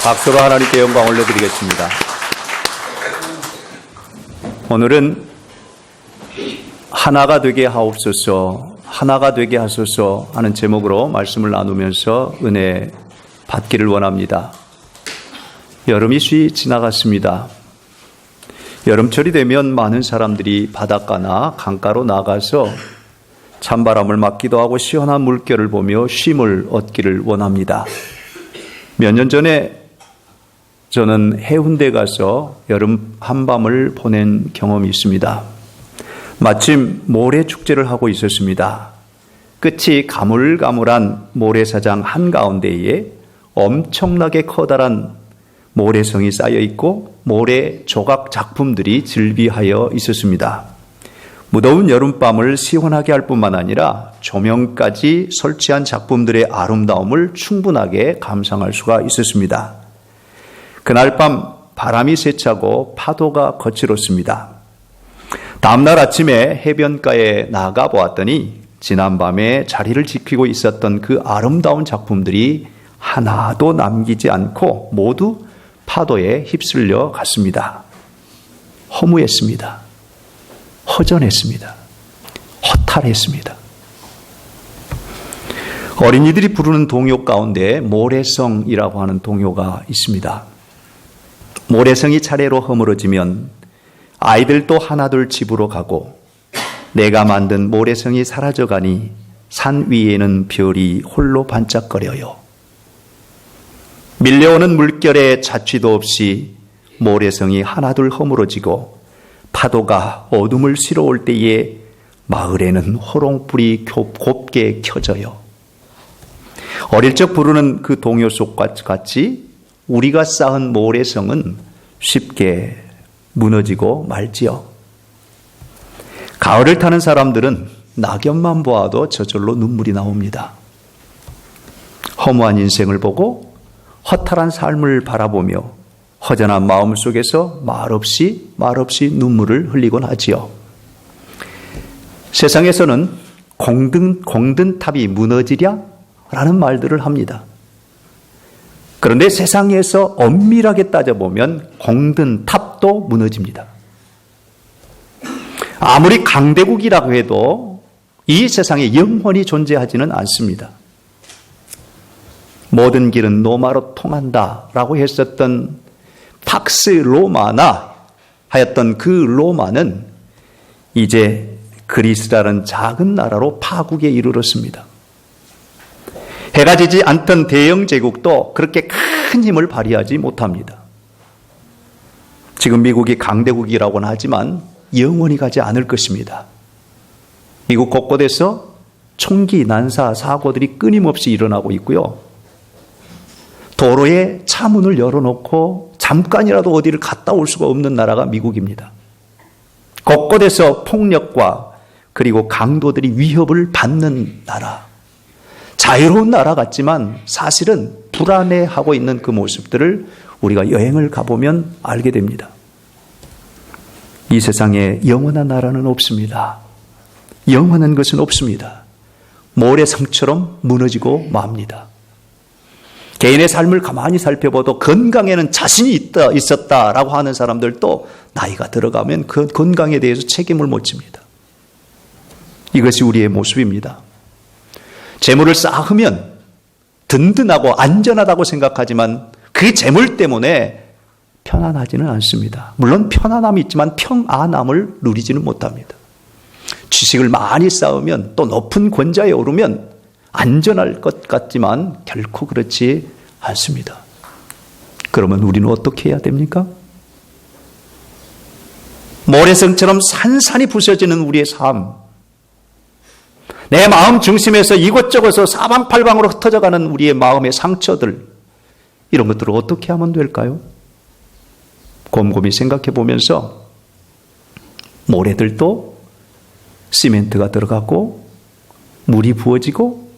박수로 하나님께 영광 올려드리겠습니다. 오늘은 하나가 되게 하옵소서, 하나가 되게 하소서 하는 제목으로 말씀을 나누면서 은혜 받기를 원합니다. 여름이 쉬 지나갔습니다. 여름철이 되면 많은 사람들이 바닷가나 강가로 나가서 찬바람을 맞기도 하고 시원한 물결을 보며 쉼을 얻기를 원합니다. 몇 년 전에 저는 해운대 가서 여름 한밤을 보낸 경험이 있습니다. 마침 모래축제를 하고 있었습니다. 끝이 가물가물한 모래사장 한가운데에 엄청나게 커다란 모래성이 쌓여있고 모래 조각 작품들이 즐비하여 있었습니다. 무더운 여름밤을 시원하게 할 뿐만 아니라 조명까지 설치한 작품들의 아름다움을 충분하게 감상할 수가 있었습니다. 그날 밤 바람이 세차고 파도가 거칠었습니다. 다음날 아침에 해변가에 나가 보았더니 지난밤에 자리를 지키고 있었던 그 아름다운 작품들이 하나도 남기지 않고 모두 파도에 휩쓸려 갔습니다. 허무했습니다. 허전했습니다. 허탈했습니다. 어린이들이 부르는 동요 가운데 모래성이라고 하는 동요가 있습니다. 모래성이 차례로 허물어지면 아이들도 하나둘 집으로 가고 내가 만든 모래성이 사라져가니 산 위에는 별이 홀로 반짝거려요. 밀려오는 물결에 자취도 없이 모래성이 하나둘 허물어지고 파도가 어둠을 실어올 때에 마을에는 호롱불이 곱게 켜져요. 어릴 적 부르는 그 동요 속과 같이 우리가 쌓은 모래성은 쉽게 무너지고 말지요. 가을을 타는 사람들은 낙엽만 보아도 저절로 눈물이 나옵니다. 허무한 인생을 보고 허탈한 삶을 바라보며 허전한 마음 속에서 말없이 눈물을 흘리곤 하지요. 세상에서는 공든 탑이 무너지랴? 라는 말들을 합니다. 그런데 세상에서 엄밀하게 따져보면 공든 탑도 무너집니다. 아무리 강대국이라고 해도 이 세상에 영원히 존재하지는 않습니다. 모든 길은 로마로 통한다 라고 했었던 팍스 로마나 하였던 그 로마는 이제 그리스라는 작은 나라로 파국에 이르렀습니다. 해가 지지 않던 대영 제국도 그렇게 큰 힘을 발휘하지 못합니다. 지금 미국이 강대국이라고는 하지만 영원히 가지 않을 것입니다. 미국 곳곳에서 총기, 난사, 사고들이 끊임없이 일어나고 있고요. 도로에 차 문을 열어놓고 잠깐이라도 어디를 갔다 올 수가 없는 나라가 미국입니다. 곳곳에서 폭력과 그리고 강도들이 위협을 받는 나라. 자유로운 나라 같지만 사실은 불안해하고 있는 그 모습들을 우리가 여행을 가보면 알게 됩니다. 이 세상에 영원한 나라는 없습니다. 영원한 것은 없습니다. 모래성처럼 무너지고 맙니다. 개인의 삶을 가만히 살펴봐도 건강에는 자신이 있었다라고 하는 사람들도 나이가 들어가면 그 건강에 대해서 책임을 못 집니다. 이것이 우리의 모습입니다. 재물을 쌓으면 든든하고 안전하다고 생각하지만 그 재물 때문에 편안하지는 않습니다. 물론 편안함이 있지만 평안함을 누리지는 못합니다. 지식을 많이 쌓으면 또 높은 권좌에 오르면 안전할 것 같지만 결코 그렇지 않습니다. 그러면 우리는 어떻게 해야 됩니까? 모래성처럼 산산이 부서지는 우리의 삶, 내 마음 중심에서 이곳저곳에서 사방팔방으로 흩어져가는 우리의 마음의 상처들, 이런 것들을 어떻게 하면 될까요? 곰곰이 생각해 보면서 모래들도 시멘트가 들어가고 물이 부어지고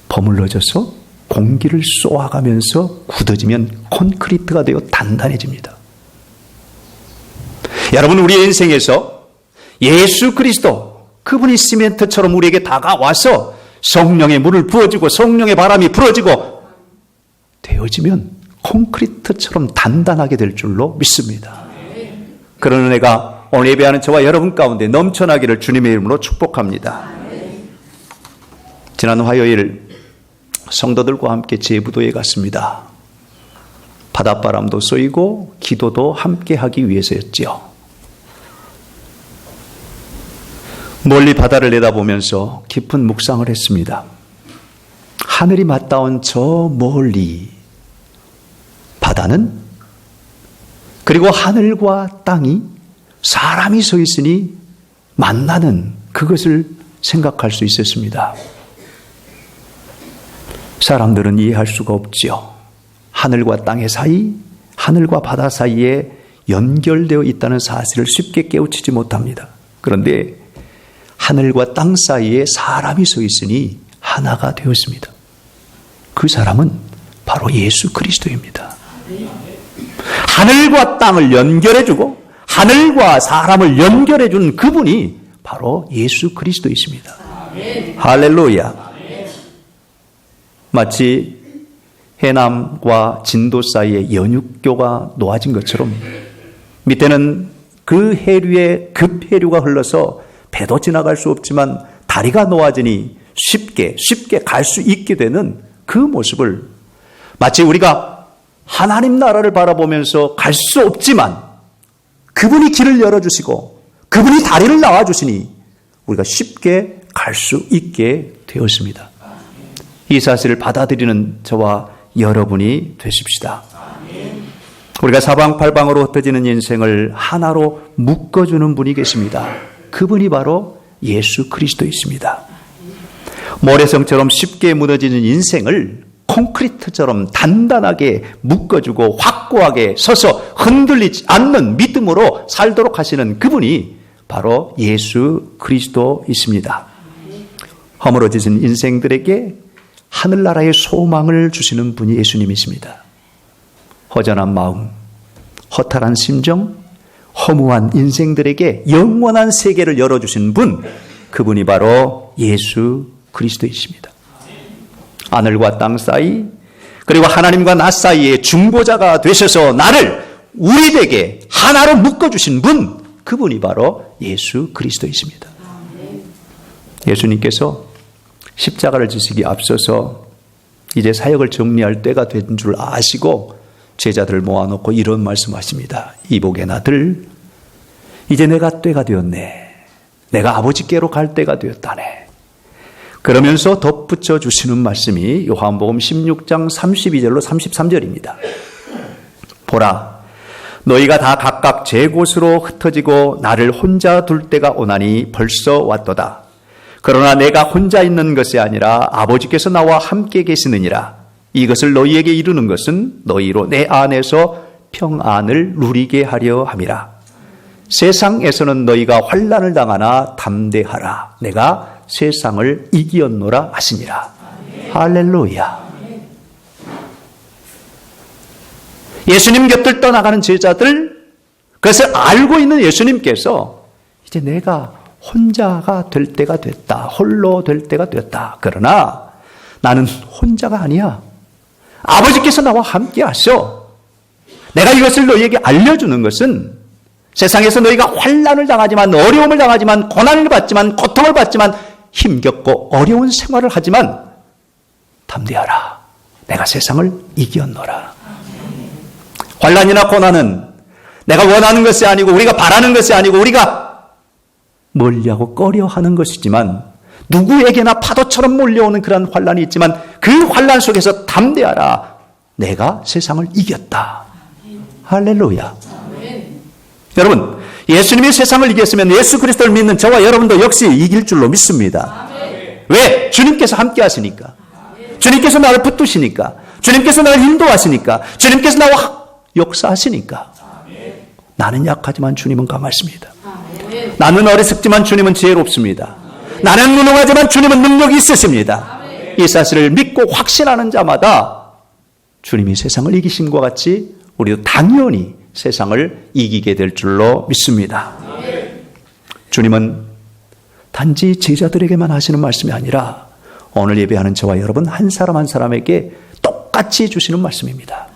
버물러져서 공기를 쏘아가면서 굳어지면 콘크리트가 되어 단단해집니다. 여러분, 우리의 인생에서 예수 그리스도, 그분이 시멘트처럼 우리에게 다가와서 성령의 물을 부어주고 성령의 바람이 불어지고 되어지면 콘크리트처럼 단단하게 될 줄로 믿습니다. 그런 은혜가 오늘 예배하는 저와 여러분 가운데 넘쳐나기를 주님의 이름으로 축복합니다. 지난 화요일 성도들과 함께 제부도에 갔습니다. 바닷바람도 쏘이고 기도도 함께 하기 위해서였지요. 멀리 바다를 내다보면서 깊은 묵상을 했습니다. 하늘이 맞닿은 저 멀리 바다는, 그리고 하늘과 땅이 사람이 서 있으니 만나는 그것을 생각할 수 있었습니다. 사람들은 이해할 수가 없지요. 하늘과 땅의 사이, 하늘과 바다 사이에 연결되어 있다는 사실을 쉽게 깨우치지 못합니다. 그런데 하늘과 땅 사이에 사람이 서 있으니 하나가 되었습니다. 그 사람은 바로 예수 그리스도입니다. 하늘과 땅을 연결해주고 하늘과 사람을 연결해준 그분이 바로 예수 그리스도이십니다. 할렐루야. 마치 해남과 진도 사이에 연육교가 놓아진 것처럼 밑에는 그 해류에 급해류가 흘러서 배도 지나갈 수 없지만 다리가 놓아지니 쉽게 갈 수 있게 되는 그 모습을, 마치 우리가 하나님 나라를 바라보면서 갈 수 없지만 그분이 길을 열어주시고 그분이 다리를 나와주시니 우리가 쉽게 갈 수 있게 되었습니다. 이 사실을 받아들이는 저와 여러분이 되십시다. 우리가 사방팔방으로 흩어지는 인생을 하나로 묶어주는 분이 계십니다. 그분이 바로 예수 그리스도이십니다. 모래성처럼 쉽게 무너지는 인생을 콘크리트처럼 단단하게 묶어주고 확고하게 서서 흔들리지 않는 믿음으로 살도록 하시는 그분이 바로 예수 그리스도이십니다. 허물어지신 인생들에게 하늘나라의 소망을 주시는 분이 예수님이십니다. 허전한 마음, 허탈한 심정, 허무한 인생들에게 영원한 세계를 열어주신 분, 그분이 바로 예수 그리스도이십니다. 하늘과 땅 사이, 그리고 하나님과 나 사이에 중보자가 되셔서 나를 우리에게 하나로 묶어주신 분, 그분이 바로 예수 그리스도이십니다. 예수님께서 십자가를 지시기 앞서서 이제 사역을 정리할 때가 된 줄 아시고 제자들을 모아놓고 이런 말씀하십니다. 이복의 아들, 이제 내가 때가 되었네. 내가 아버지께로 갈 때가 되었다네. 그러면서 덧붙여 주시는 말씀이 요한복음 16장 32절로 33절입니다. 보라, 너희가 다 각각 제 곳으로 흩어지고 나를 혼자 둘 때가 오나니 벌써 왔도다. 그러나 내가 혼자 있는 것이 아니라 아버지께서 나와 함께 계시느니라. 이것을 너희에게 이루는 것은 너희로 내 안에서 평안을 누리게 하려 함이라. 세상에서는 너희가 환난을 당하나 담대하라. 내가 세상을 이기었노라 하시니라. 할렐루야. 예수님 곁을 떠나가는 제자들, 그것을 알고 있는 예수님께서 이제 내가 혼자가 될 때가 됐다. 홀로 될 때가 됐다. 그러나 나는 혼자가 아니야. 아버지께서 나와 함께 하셔. 내가 이것을 너희에게 알려주는 것은 세상에서 너희가 환난을 당하지만, 어려움을 당하지만, 고난을 받지만, 고통을 받지만, 힘겹고 어려운 생활을 하지만 담대하라. 내가 세상을 이겼노라. 환난이나 고난은 내가 원하는 것이 아니고 우리가 바라는 것이 아니고 우리가 멀리하고 꺼려하는 것이지만, 누구에게나 파도처럼 몰려오는 그런 환난이 있지만 그 환난 속에서 담대하라. 내가 세상을 이겼다. 할렐루야. 여러분, 예수님이 세상을 이겼으면 예수 그리스도를 믿는 저와 여러분도 역시 이길 줄로 믿습니다. 왜? 주님께서 함께 하시니까. 주님께서 나를 붙드시니까. 주님께서 나를 인도하시니까. 주님께서 나와 역사하시니까. 나는 약하지만 주님은 강하십니다. 나는 어리석지만 주님은 지혜롭습니다. 나는 무능하지만 주님은 능력이 있으십니다. 이 사실을 믿고 확신하는 자마다 주님이 세상을 이기심과 같이 우리도 당연히 세상을 이기게 될 줄로 믿습니다. 주님은 단지 제자들에게만 하시는 말씀이 아니라 오늘 예배하는 저와 여러분 한 사람 한 사람에게 똑같이 주시는 말씀입니다.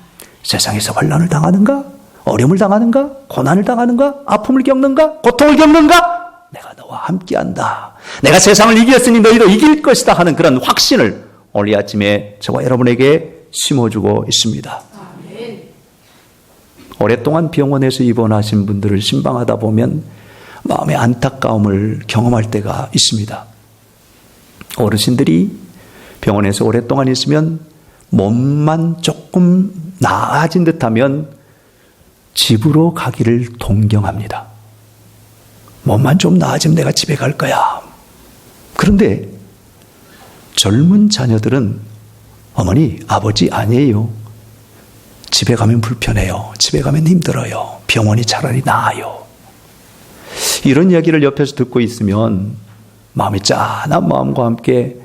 세상에서 환난을 당하는가? 어려움을 당하는가? 고난을 당하는가? 아픔을 겪는가? 고통을 겪는가? 내가 너와 함께한다. 내가 세상을 이겼으니 너희도 이길 것이다 하는 그런 확신을 오늘 이 아침에 저와 여러분에게 심어주고 있습니다. 아멘. 오랫동안 병원에서 입원하신 분들을 신방하다 보면 마음의 안타까움을 경험할 때가 있습니다. 어르신들이 병원에서 오랫동안 있으면 몸만 조금 나아진 듯하면 집으로 가기를 동경합니다. 몸만 좀 나아지면 내가 집에 갈 거야. 그런데 젊은 자녀들은 어머니, 아버지 아니에요. 집에 가면 불편해요. 집에 가면 힘들어요. 병원이 차라리 나아요. 이런 이야기를 옆에서 듣고 있으면 마음이 짠한 마음과 함께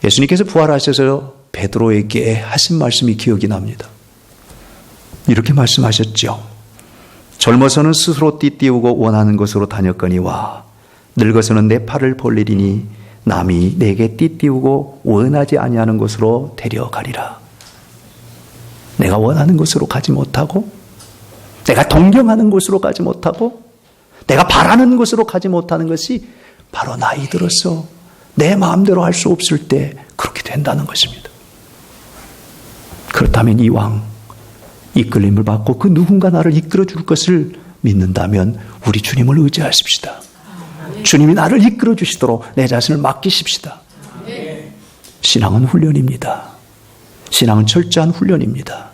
예수님께서 부활하셔서 베드로에게 하신 말씀이 기억이 납니다. 이렇게 말씀하셨죠. 젊어서는 스스로 띠띠우고 원하는 곳으로 다녔거니와 늙어서는 내 팔을 벌리리니 남이 내게 띠띠우고 원하지 아니하는 곳으로 데려가리라. 내가 원하는 곳으로 가지 못하고 내가 동경하는 곳으로 가지 못하고 내가 바라는 곳으로 가지 못하는 것이 바로 나이 들어서 내 마음대로 할 수 없을 때 그렇게 된다는 것입니다. 그렇다면 이왕 이끌림을 받고 그 누군가 나를 이끌어 줄 것을 믿는다면 우리 주님을 의지하십시다. 주님이 나를 이끌어 주시도록 내 자신을 맡기십시다. 신앙은 훈련입니다. 신앙은 철저한 훈련입니다.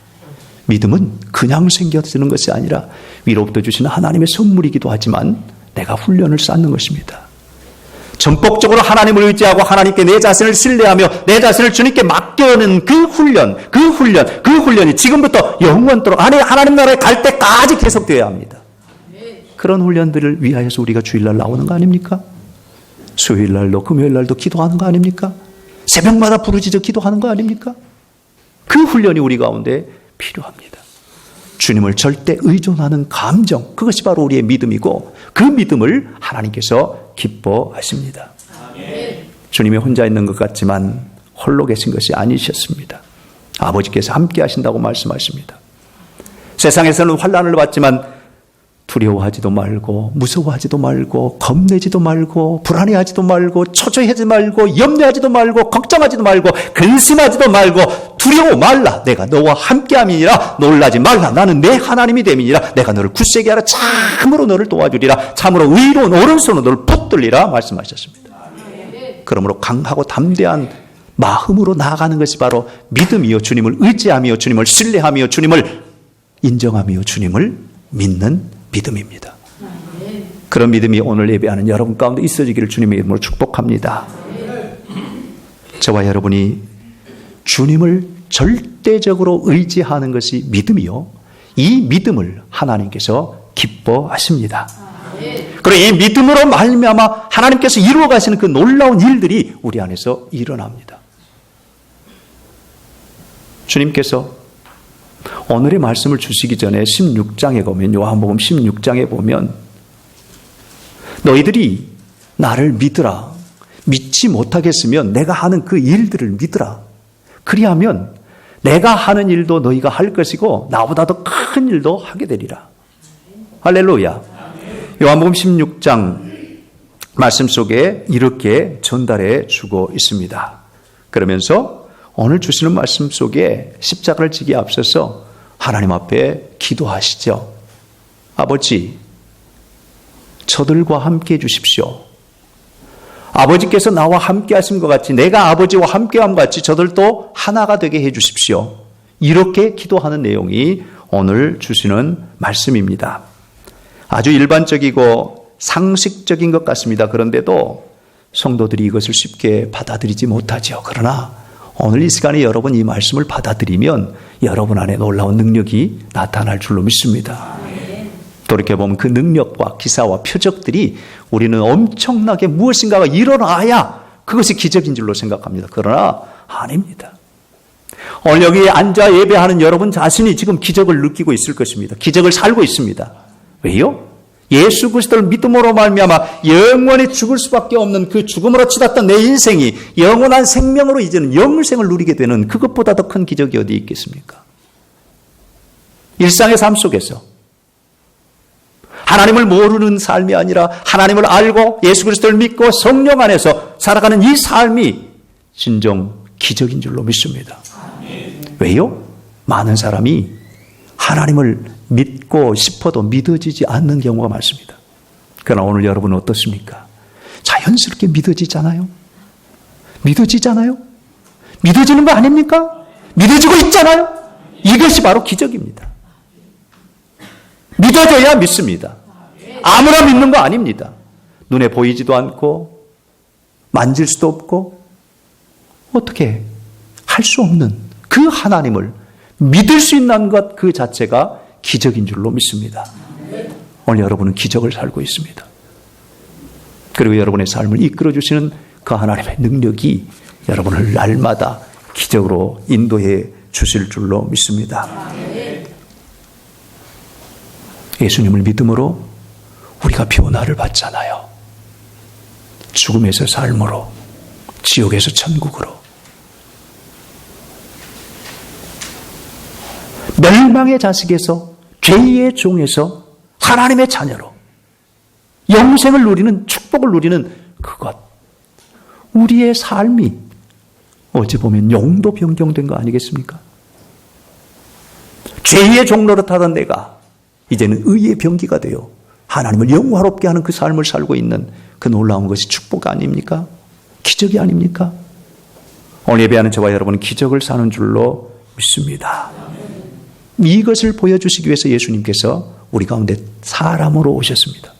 믿음은 그냥 생겨지는 것이 아니라 위로부터 주시는 하나님의 선물이기도 하지만 내가 훈련을 쌓는 것입니다. 전폭적으로 하나님을 의지하고 하나님께 내 자신을 신뢰하며 내 자신을 주님께 맡겨는 그 훈련이 지금부터 영원토록 하나님 나라에 갈 때까지 계속되어야 합니다. 그런 훈련들을 위하여서 우리가 주일날 나오는 거 아닙니까? 수요일날도 금요일날도 기도하는 거 아닙니까? 새벽마다 부르짖어 기도하는 거 아닙니까? 그 훈련이 우리 가운데 필요합니다. 주님을 절대 의존하는 감정, 그것이 바로 우리의 믿음이고 그 믿음을 하나님께서 기뻐하십니다. 아멘. 주님이 혼자 있는 것 같지만 홀로 계신 것이 아니셨습니다. 아버지께서 함께 하신다고 말씀하십니다. 세상에서는 환난을 받지만 두려워하지도 말고 무서워하지도 말고 겁내지도 말고 불안해하지도 말고 초조해하지 말고 염려하지도 말고 걱정하지도 말고 근심하지도 말고 두려워 말라. 내가 너와 함께함이니라. 놀라지 말라. 나는 내 하나님이 됨이니라. 내가 너를 굳세게 하라. 참으로 너를 도와주리라. 참으로 의로운 오른손으로 너를 붙들리라 말씀하셨습니다. 그러므로 강하고 담대한 마음으로 나아가는 것이 바로 믿음이요 주님을 의지하며 주님을 신뢰하며 주님을 인정하며 주님을 믿는 믿음입니다. 그런 믿음이 오늘 예배하는 여러분 가운데 있어지기를 주님의 이름으로 축복합니다. 저와 여러분이 주님을 절대적으로 의지하는 것이 믿음이요. 이 믿음을 하나님께서 기뻐하십니다. 그리고 이 믿음으로 말미암아 하나님께서 이루어 가시는 그 놀라운 일들이 우리 안에서 일어납니다. 주님께서 오늘의 말씀을 주시기 전에 16장에 보면 요한복음 16장에 보면 너희들이 나를 믿으라. 믿지 못하겠으면 내가 하는 그 일들을 믿으라. 그리하면 내가 하는 일도 너희가 할 것이고 나보다 더 큰 일도 하게 되리라. 할렐루야. 요한복음 16장 말씀 속에 이렇게 전달해 주고 있습니다. 그러면서 오늘 주시는 말씀 속에 십자가를 지기에 앞서서 하나님 앞에 기도하시죠. 아버지, 저들과 함께 해 주십시오. 아버지께서 나와 함께 하신 것 같이 내가 아버지와 함께함 같이 저들도 하나가 되게 해 주십시오. 이렇게 기도하는 내용이 오늘 주시는 말씀입니다. 아주 일반적이고 상식적인 것 같습니다. 그런데도 성도들이 이것을 쉽게 받아들이지 못하죠. 그러나 오늘 이 시간에 여러분 이 말씀을 받아들이면 여러분 안에 놀라운 능력이 나타날 줄로 믿습니다. 돌이켜보면 그 능력과 기사와 표적들이 우리는 엄청나게 무엇인가가 일어나야 그것이 기적인 줄로 생각합니다. 그러나 아닙니다. 오늘 여기에 앉아 예배하는 여러분 자신이 지금 기적을 느끼고 있을 것입니다. 기적을 살고 있습니다. 왜요? 예수 그리스도를 믿음으로 말미암아 영원히 죽을 수밖에 없는 그 죽음으로 치닫던 내 인생이 영원한 생명으로 이제는 영생을 누리게 되는 그것보다 더 큰 기적이 어디 있겠습니까? 일상의 삶 속에서 하나님을 모르는 삶이 아니라 하나님을 알고 예수 그리스도를 믿고 성령 안에서 살아가는 이 삶이 진정 기적인 줄로 믿습니다. 왜요? 많은 사람이 하나님을 믿고 싶어도 믿어지지 않는 경우가 많습니다. 그러나 오늘 여러분은 어떻습니까? 자연스럽게 믿어지잖아요. 믿어지잖아요. 믿어지는 거 아닙니까? 믿어지고 있잖아요. 이것이 바로 기적입니다. 믿어져야 믿습니다. 아무나 믿는 거 아닙니다. 눈에 보이지도 않고 만질 수도 없고 어떻게 할 수 없는 그 하나님을 믿을 수 있는 것 그 자체가 기적인 줄로 믿습니다. 오늘 여러분은 기적을 살고 있습니다. 그리고 여러분의 삶을 이끌어 주시는 그 하나님의 능력이 여러분을 날마다 기적으로 인도해 주실 줄로 믿습니다. 예수님을 믿음으로 우리가 변화를 받잖아요. 죽음에서 삶으로, 지옥에서 천국으로, 멸망의 자식에서, 죄의 종에서 하나님의 자녀로 영생을 누리는, 축복을 누리는 그것. 우리의 삶이 어찌 보면 용도 변경된 거 아니겠습니까? 죄의 종로로 타던 내가 이제는 의의 병기가 되어 하나님을 영화롭게 하는 그 삶을 살고 있는 그 놀라운 것이 축복 아닙니까? 기적이 아닙니까? 오늘 예배하는 저와 여러분은 기적을 사는 줄로 믿습니다. 이것을 보여주시기 위해서 예수님께서 우리 가운데 사람으로 오셨습니다.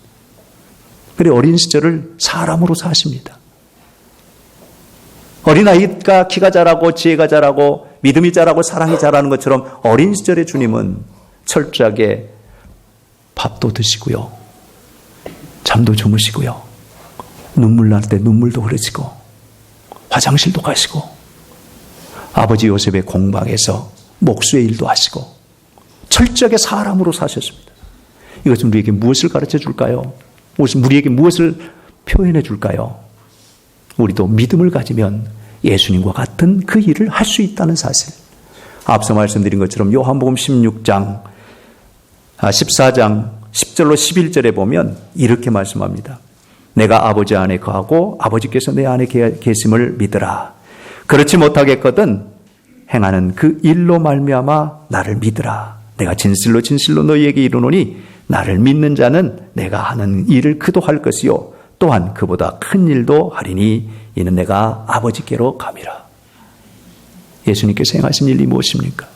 그리고 어린 시절을 사람으로 사십니다. 어린아이가 키가 자라고 지혜가 자라고 믿음이 자라고 사랑이 자라는 것처럼 어린 시절의 주님은 철저하게 밥도 드시고요. 잠도 주무시고요. 눈물 날 때 눈물도 흐르시고 화장실도 가시고 아버지 요셉의 공방에서 목수의 일도 하시고 철저하게 사람으로 사셨습니다. 이것은 우리에게 무엇을 가르쳐 줄까요? 우리에게 무엇을 표현해 줄까요? 우리도 믿음을 가지면 예수님과 같은 그 일을 할 수 있다는 사실. 앞서 말씀드린 것처럼 요한복음 14장 10절로 11절에 보면 이렇게 말씀합니다. 내가 아버지 안에 거하고 아버지께서 내 안에 계심을 믿으라. 그렇지 못하겠거든 행하는 그 일로 말미암아 나를 믿으라. 내가 진실로 진실로 너희에게 이르노니 나를 믿는 자는 내가 하는 일을 그도 할 것이요 또한 그보다 큰 일도 하리니 이는 내가 아버지께로 감이라. 예수님께서 행하신 일이 무엇입니까?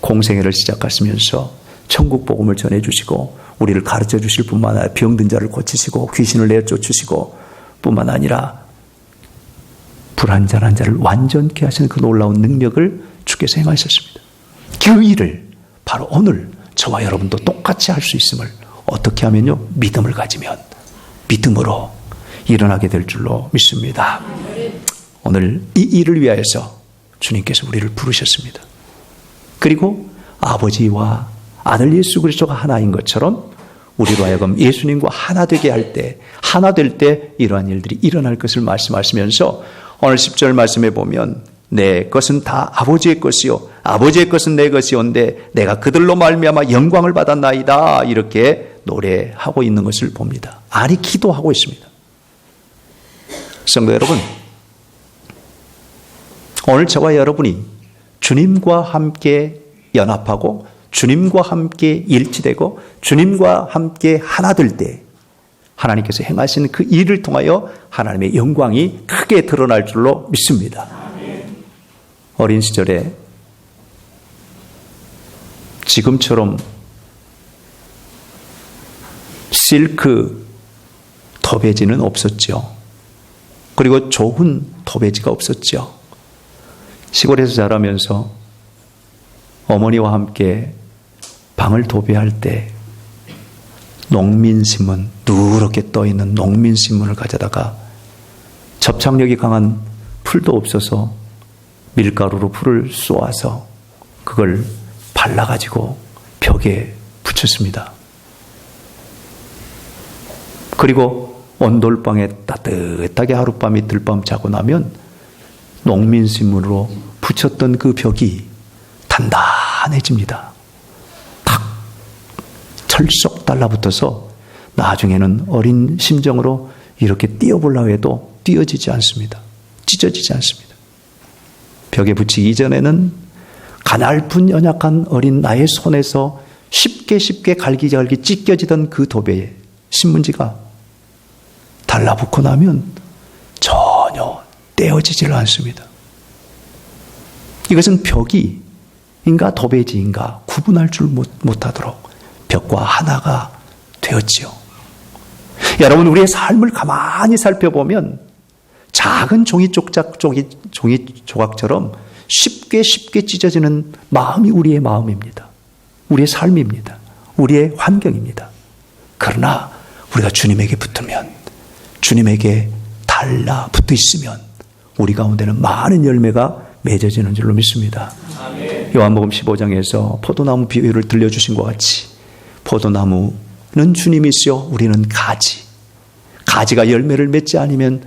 공생애를 시작하시면서 천국 복음을 전해주시고 우리를 가르쳐 주실 뿐만 아니라 병든 자를 고치시고 귀신을 내쫓으시고 뿐만 아니라 불완전한 자를 완전케 하시는 그 놀라운 능력을 주께서 행하셨습니다. 그 일을 바로 오늘 저와 여러분도 똑같이 할 수 있음을 어떻게 하면요? 믿음을 가지면 믿음으로 일어나게 될 줄로 믿습니다. 오늘 이 일을 위하여서 주님께서 우리를 부르셨습니다. 그리고 아버지와 아들 예수 그리스도가 하나인 것처럼 우리로 하여금 예수님과 하나 되게 할 때, 하나 될 때 이러한 일들이 일어날 것을 말씀하시면서 오늘 10절 말씀에 보면 내 것은 다 아버지의 것이요 아버지의 것은 내 것이온데 내가 그들로 말미암아 영광을 받았나이다 이렇게 노래하고 있는 것을 봅니다. 아니 기도하고 있습니다. 성도 여러분, 오늘 저와 여러분이 주님과 함께 연합하고 주님과 함께 일치되고 주님과 함께 하나 될 때 하나님께서 행하시는 그 일을 통하여 하나님의 영광이 크게 드러날 줄로 믿습니다. 어린 시절에 지금처럼 실크 도배지는 없었죠. 그리고 좋은 도배지가 없었죠. 시골에서 자라면서 어머니와 함께 방을 도배할 때 농민신문, 누렇게 떠있는 농민신문을 가져다가 접착력이 강한 풀도 없어서 밀가루로 풀을 쏘아서 그걸 발라가지고 벽에 붙였습니다. 그리고 온돌방에 따뜻하게 하룻밤 이틀밤 자고 나면 농민신문으로 붙였던 그 벽이 단단해집니다. 철썩 달라붙어서 나중에는 어린 심정으로 이렇게 뛰어보려고 해도 뛰어지지 않습니다. 찢어지지 않습니다. 벽에 붙이기 이전에는 가냘픈 연약한 어린 나의 손에서 쉽게 갈기갈기 찢겨지던 그 도배에 신문지가 달라붙고 나면 전혀 떼어지질 않습니다. 이것은 벽이인가 도배지인가 구분할 줄 못하도록 벽과 하나가 되었지요. 여러분, 우리의 삶을 가만히 살펴보면 작은 종이 조각처럼 쉽게 찢어지는 마음이 우리의 마음입니다. 우리의 삶입니다. 우리의 환경입니다. 그러나 우리가 주님에게 붙으면, 주님에게 달라붙어 있으면 우리 가운데는 많은 열매가 맺어지는 줄로 믿습니다. 아멘. 요한복음 15장에서 포도나무 비유를 들려주신 것 같이 포도나무는 주님이시요 우리는 가지. 가지가 열매를 맺지 않으면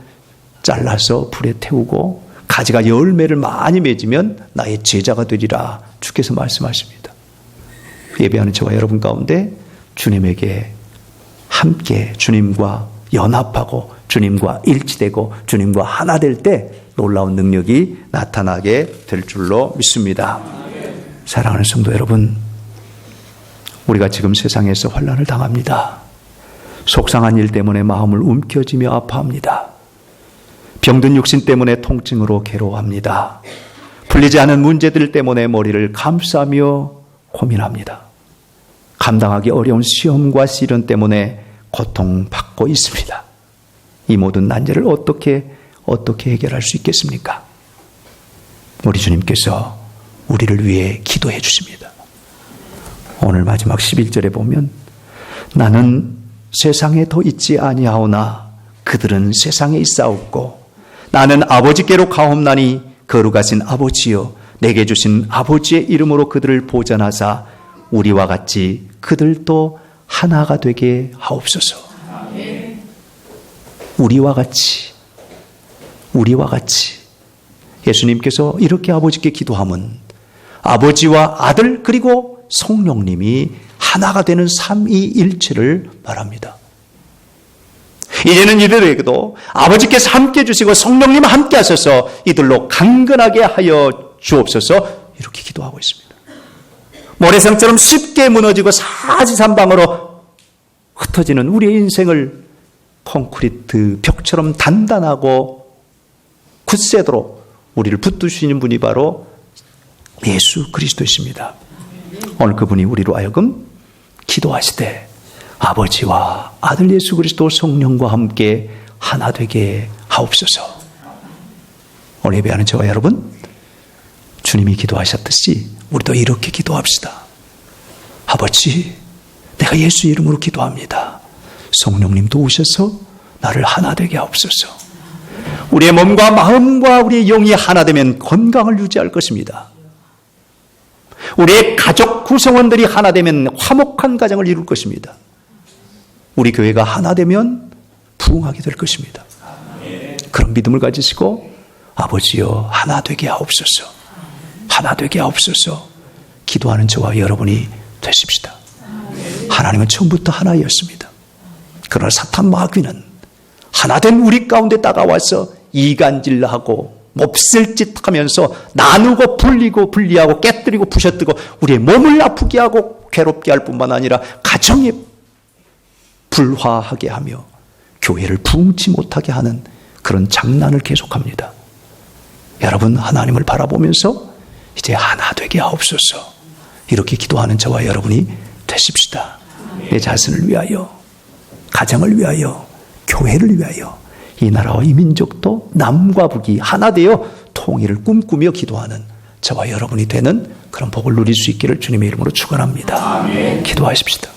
잘라서 불에 태우고 가지가 열매를 많이 맺으면 나의 제자가 되리라 주께서 말씀하십니다. 예배하는 저와 여러분 가운데 주님에게 함께 주님과 연합하고 주님과 일치되고 주님과 하나 될 때 놀라운 능력이 나타나게 될 줄로 믿습니다. 사랑하는 성도 여러분, 우리가 지금 세상에서 환난을 당합니다. 속상한 일 때문에 마음을 움켜쥐며 아파합니다. 병든 육신 때문에 통증으로 괴로워합니다. 풀리지 않은 문제들 때문에 머리를 감싸며 고민합니다. 감당하기 어려운 시험과 시련 때문에 고통받고 있습니다. 이 모든 난제를 어떻게 해결할 수 있겠습니까? 우리 주님께서 우리를 위해 기도해 주십니다. 오늘 마지막 11절에 보면 나는 세상에 더 있지 아니하오나 그들은 세상에 있사옵고 나는 아버지께로 가옵나니 거룩하신 아버지여 내게 주신 아버지의 이름으로 그들을 보전하사 우리와 같이 그들도 하나가 되게 하옵소서. 아멘. 우리와 같이 예수님께서 이렇게 아버지께 기도하면 아버지와 아들 그리고 성령님이 하나가 되는 삼위일체를 말합니다. 이제는 이들에게도 아버지께서 함께 해주시고 성령님 함께 하셔서 이들로 강건하게 하여 주옵소서 이렇게 기도하고 있습니다. 모래성처럼 쉽게 무너지고 사지산방으로 흩어지는 우리의 인생을 콘크리트 벽처럼 단단하고 굳세도록 우리를 붙드시는 분이 바로 예수 그리스도이십니다. 오늘 그분이 우리로 하여금 기도하시되 아버지와 아들 예수 그리스도 성령과 함께 하나 되게 하옵소서. 오늘 예배하는 저와 여러분, 주님이 기도하셨듯이 우리도 이렇게 기도합시다. 아버지, 내가 예수 이름으로 기도합니다. 성령님도 오셔서 나를 하나 되게 하옵소서. 우리의 몸과 마음과 우리의 영이 하나 되면 건강을 유지할 것입니다. 우리의 가족 구성원들이 하나 되면 화목한 가정을 이룰 것입니다. 우리 교회가 하나 되면 부흥하게 될 것입니다. 그런 믿음을 가지시고 아버지여 하나 되게 하옵소서, 하나 되게 하옵소서 기도하는 저와 여러분이 되십시다. 하나님은 처음부터 하나였습니다. 그러나 사탄 마귀는 하나된 우리 가운데 다가와서 이간질하고 몹쓸 짓 하면서 나누고 불리고 분리하고 깨뜨리고 부셔뜨고 우리의 몸을 아프게 하고 괴롭게 할 뿐만 아니라 가정에 불화하게 하며 교회를 부흥치 못하게 하는 그런 장난을 계속합니다. 여러분, 하나님을 바라보면서 이제 하나 되게 하옵소서 이렇게 기도하는 저와 여러분이 되십시다. 내 자신을 위하여, 가정을 위하여, 교회를 위하여 이 나라와 이 민족도 남과 북이 하나 되어 통일을 꿈꾸며 기도하는 저와 여러분이 되는 그런 복을 누릴 수 있기를 주님의 이름으로 축원합니다. 기도하십시다.